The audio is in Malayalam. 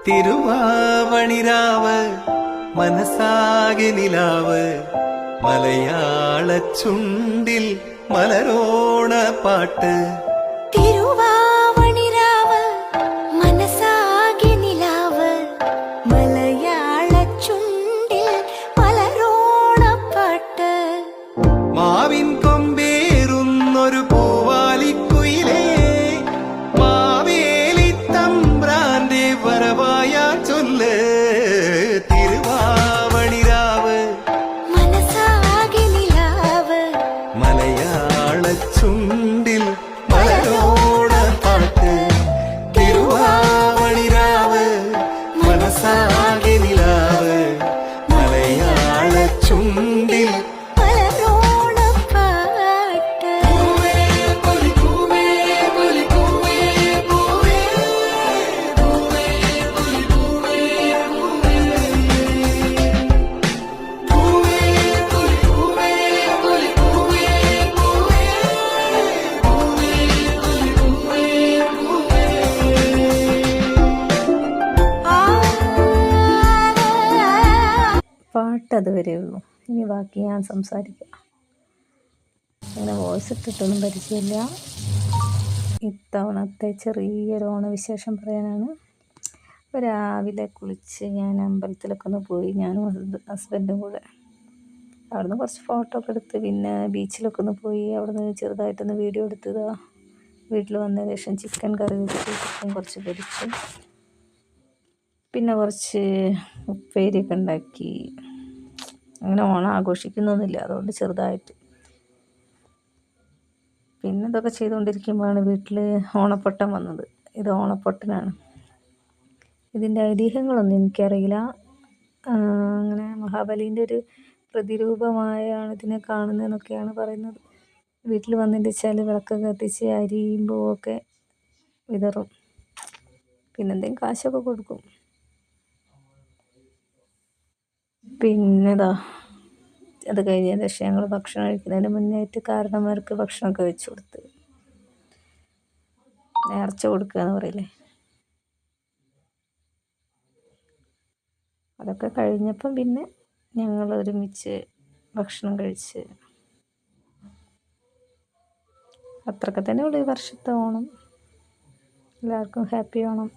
തിരുവാവണിരാവ് മനസ്സാകെ നിലാവ് മലയാള ചുണ്ടിൽ മലരോണ പാട്ട്. തിരുവാവണിരാവ് മനസ്സാകെ നിലാവ് മലയാള ചുണ്ടിൽ മലരോണ പാട്ട്. മാവിൻ കൊമ്പേറുന്നൊരു പൂവാലിക്കുയിലേ മാവേലി തമ്പ്രാന്റെ വരവായ ചൊല്ല്. തിരുവാവണിരാവ് മനസ്സാകെ നിലാവ് മലയാള ചുണ്ടിൽ മലരോണ പാട്ട്. തിരുവാവണിരാവ് മനസ്സാകെ നിലാവ് മലയാള ചുണ്ടിൽ മലരോണ പാട്ട്. പാട്ട് അതുവരെ ഉള്ളൂ. ഇനി ബാക്കി ഞാൻ സംസാരിക്കാം. അങ്ങനെ വോയിസ് ഇട്ടിട്ടൊന്നും പരിചയമില്ല. ഇത്തവണത്തെ ചെറിയൊരു ഓണവിശേഷം പറയാനാണ്. അപ്പോൾ രാവിലെ കുളിച്ച് ഞാൻ അമ്പലത്തിലൊക്കെ ഒന്ന് പോയി, ഞാനും ഹസ്ബൻഡും കൂടെ. അവിടുന്ന് കുറച്ച് ഫോട്ടോ ഒക്കെ എടുത്ത് പിന്നെ ബീച്ചിലൊക്കെ ഒന്ന് പോയി. അവിടുന്ന് ചെറുതായിട്ടൊന്ന് വീഡിയോ എടുത്തതാ. വീട്ടിൽ വന്നതിന് ശേഷം ചിക്കൻ കറി വെച്ച് ചിക്കൻ കുറച്ച് പൊരിച്ചു, പിന്നെ കുറച്ച് ഉപ്പേരിയൊക്കെ ഉണ്ടാക്കി. അങ്ങനെ ഓണം ആഘോഷിക്കുന്നൊന്നുമില്ല, അതുകൊണ്ട് ചെറുതായിട്ട്. പിന്നെ ഇതൊക്കെ ചെയ്തുകൊണ്ടിരിക്കുമ്പോഴാണ് വീട്ടിൽ ഓണപ്പൊട്ടൻ വന്നത്. ഇത് ഓണപ്പൊട്ടനാണ്. ഇതിൻ്റെ ഐതിഹ്യങ്ങളൊന്നും എനിക്കറിയില്ല. അങ്ങനെ മഹാബലീൻ്റെ ഒരു പ്രതിരൂപമായാണ് ഇതിനെ കാണുന്നതെന്നൊക്കെയാണ് പറയുന്നത്. വീട്ടിൽ വന്നതിൻ്റെ വെച്ചാൽ വിളക്ക് കത്തിച്ച് അരിയും പൂവൊക്കെ വിതറും, പിന്നെന്തെങ്കിലും കാശൊക്കെ കൊടുക്കും. പിന്നെതാ അത് കഴിഞ്ഞതിന് ശേഷം ഞങ്ങൾ ഭക്ഷണം കഴിക്കുന്നതിന് മുന്നേറ്റ് കാരണന്മാർക്ക് ഭക്ഷണമൊക്കെ വെച്ച് കൊടുത്ത്, നേർച്ച കൊടുക്കുക എന്ന് പറയില്ലേ, അതൊക്കെ കഴിഞ്ഞപ്പം പിന്നെ ഞങ്ങൾ ഒരുമിച്ച് ഭക്ഷണം കഴിച്ച്. അത്രയൊക്കെ തന്നെ ഉള്ളൂ ഈ വർഷത്തെ ഓണം. എല്ലാവർക്കും ഹാപ്പി ഓണം.